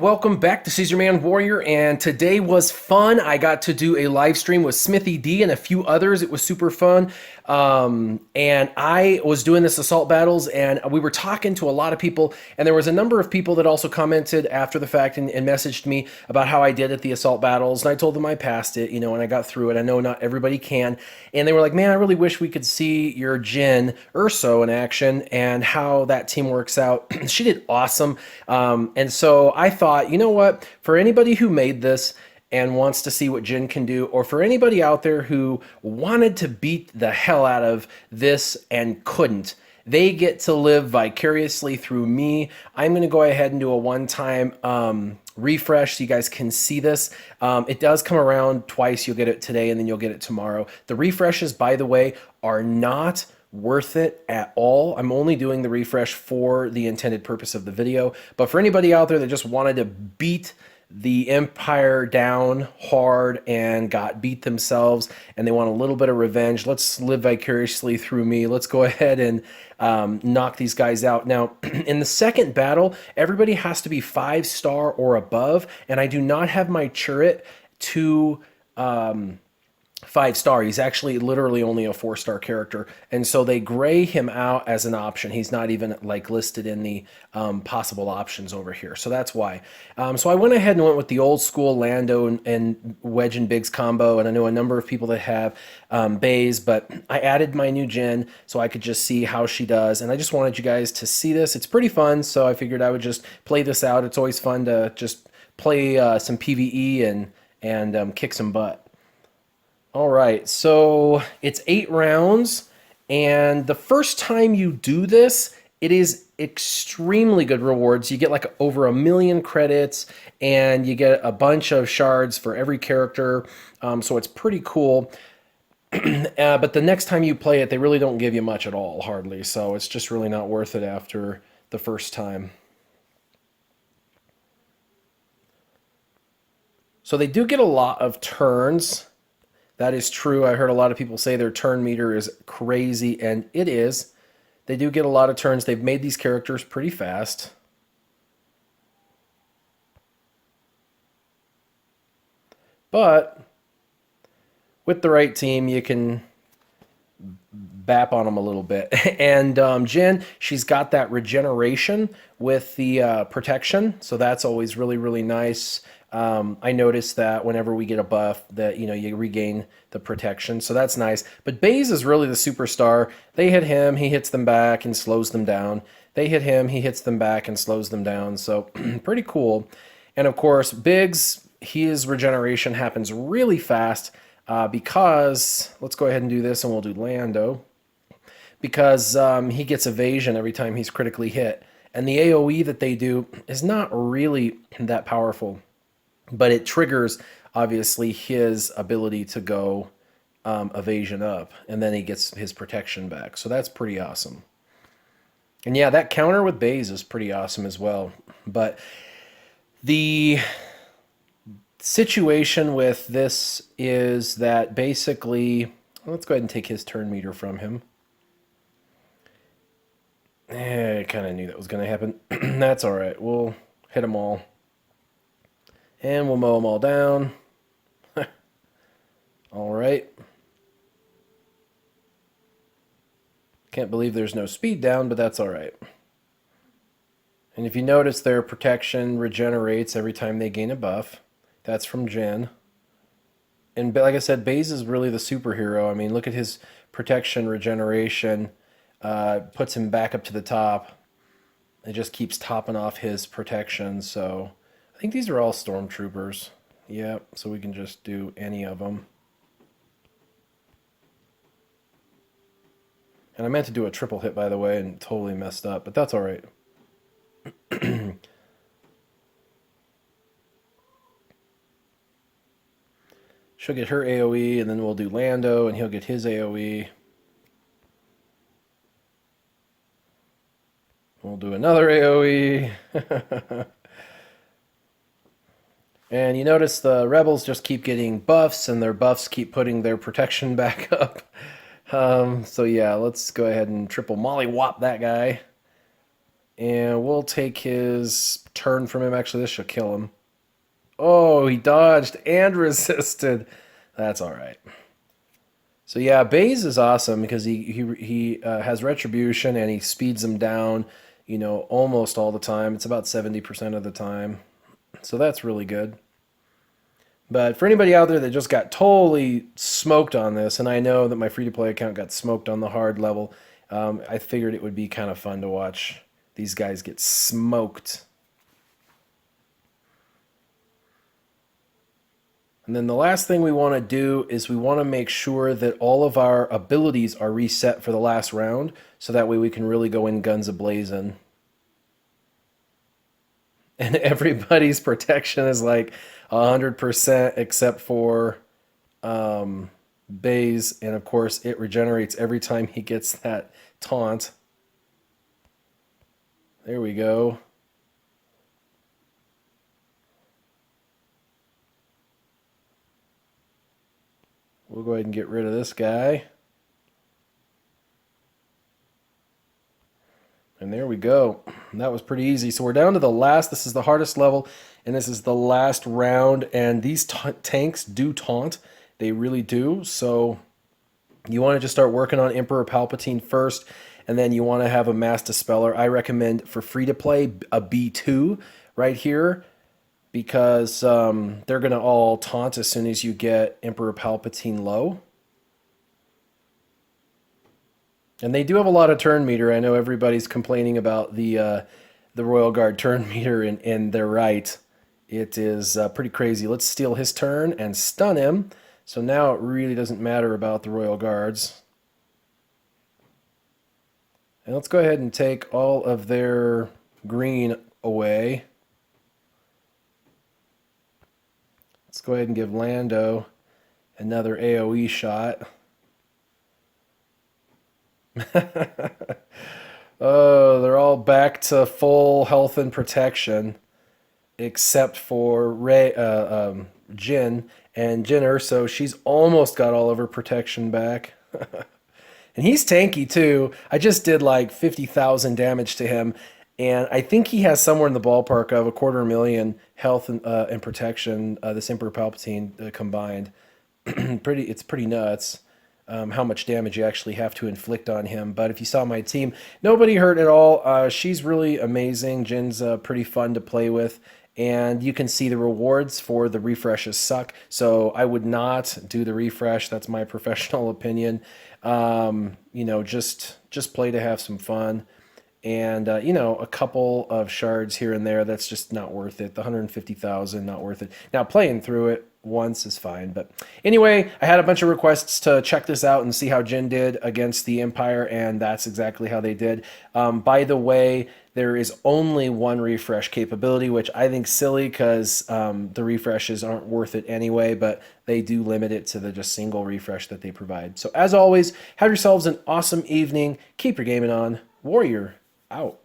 everyone, welcome back to Caesar Man Warrior, and today was fun. I got to do a live stream with Smithy D and a few others. It was super fun. And I was doing this assault battles, and we were talking to a lot of people, and there was a number of people that also commented after the fact and messaged me about how I did at the assault battles, and I told them I passed it, and I got through it. I know not everybody can, and they were like, man, I really wish we could see your Jyn Erso in action and how that team works out. She did awesome. And so I thought, you know what, for anybody who made this and wants to see what Jyn can do, or for anybody out there who wanted to beat the hell out of this and couldn't, they get to live vicariously through me. I'm going to go ahead and do a one-time refresh so you guys can see this. It does come around twice. You'll get it today and then you'll get it tomorrow. The refreshes, by the way, are not worth it at all. I'm only doing the refresh for the intended purpose of the video. But for anybody out there that just wanted to beat the Empire down hard and got beat themselves and they want a little bit of revenge, let's live vicariously through me. Let's go ahead and knock these guys out. Now, in the second battle, everybody has to be 5-star or above, and I do not have my turret to 5-star. He's actually literally only a 4-star character, and so they gray him out as an option. He's not even like listed in the possible options over here, so that's why. So I went ahead and went with the old school Lando and Wedge and Biggs combo, and I know a number of people that have bays, but I added my new Jyn so I could just see how she does, and I just wanted you guys to see this. It's pretty fun, so I figured I would just play this out. It's always fun to just play some PvE and kick some butt. All right, so it's 8 rounds, and the first time you do this, it is extremely good rewards. You get like over 1 million credits, and you get a bunch of shards for every character, so it's pretty cool. But the next time you play it, they really don't give you much at all, hardly, so it's just really not worth it after the first time. So they do get a lot of turns. That is true. I heard a lot of people say their turn meter is crazy, and it is. They do get a lot of turns. They've made these characters pretty fast. But with the right team, you can bap on them a little bit. And Jyn, she's got that regeneration with the protection, so that's always really, really nice. I noticed that whenever we get a buff that, you regain the protection, so that's nice. But Baze is really the superstar. They hit him, he hits them back and slows them down. They hit him, he hits them back and slows them down, so pretty cool. And of course, Biggs, his regeneration happens really fast because, let's go ahead and do this and we'll do Lando, because he gets evasion every time he's critically hit. And the AoE that they do is not really that powerful, but it triggers, obviously, his ability to go evasion up, and then he gets his protection back. So that's pretty awesome. And yeah, that counter with Baze is pretty awesome as well. But the situation with this is that basically, let's go ahead and take his turn meter from him. I kind of knew that was going to happen. That's all right. We'll hit them all. And we'll mow them all down. All right. Can't believe there's no speed down, but that's all right. And if you notice, their protection regenerates every time they gain a buff. That's from Jyn. And like I said, Baze is really the superhero. I mean, look at his protection regeneration. Puts him back up to the top. It just keeps topping off his protection, so I think these are all stormtroopers. Yep, so we can just do any of them. And I meant to do a triple hit, by the way, and totally messed up, but that's all right. She'll get her AoE, and then we'll do Lando, and he'll get his AoE. We'll do another AoE. And you notice the rebels just keep getting buffs, and their buffs keep putting their protection back up. So yeah, let's go ahead and triple mollywop that guy. And we'll take his turn from him. Actually, this should kill him. Oh, he dodged and resisted. That's all right. So yeah, Baze is awesome because he has retribution and he speeds them down, almost all the time. It's about 70% of the time. So that's really good. But for anybody out there that just got totally smoked on this, and I know that my free to play account got smoked on the hard level, I figured it would be kind of fun to watch these guys get smoked. And then the last thing we want to do is we want to make sure that all of our abilities are reset for the last round, so that way we can really go in guns a-blazing. And everybody's protection is like 100% except for Baze, and of course it regenerates every time he gets that taunt. There we go. We'll go ahead and get rid of this guy. And there we go. That was pretty easy. So we're down to the last. This is the hardest level, and this is the last round. And these tanks do taunt. They really do. So you want to just start working on Emperor Palpatine first, and then you want to have a Mass Dispeller. I recommend for free to play a B2 right here, because they're going to all taunt as soon as you get Emperor Palpatine low. And they do have a lot of turn meter. I know everybody's complaining about the Royal Guard turn meter, and they're right. It is pretty crazy. Let's steal his turn and stun him. So now it really doesn't matter about the Royal Guards. And let's go ahead and take all of their green away. Let's go ahead and give Lando another AoE shot. Oh, they're all back to full health and protection, except for Jyn. And Jyn Erso, she's almost got all of her protection back. And he's tanky too. I just did like 50,000 damage to him, and I think he has somewhere in the ballpark of 250,000 health and protection. This Emperor Palpatine combined. It's pretty nuts. How much damage you actually have to inflict on him. But if you saw my team, nobody hurt at all. She's really amazing. Jyn's pretty fun to play with. And you can see the rewards for the refreshes suck. So I would not do the refresh. That's my professional opinion. Just play to have some fun. And, a couple of shards here and there, that's just not worth it. The 150,000, not worth it. Now, playing through it once is fine. But anyway, I had a bunch of requests to check this out and see how Jyn did against the Empire, and that's exactly how they did. By the way, there is only one refresh capability, which I think silly because the refreshes aren't worth it anyway, but they do limit it to the just single refresh that they provide. So as always, have yourselves an awesome evening. Keep your gaming on. Warrior out.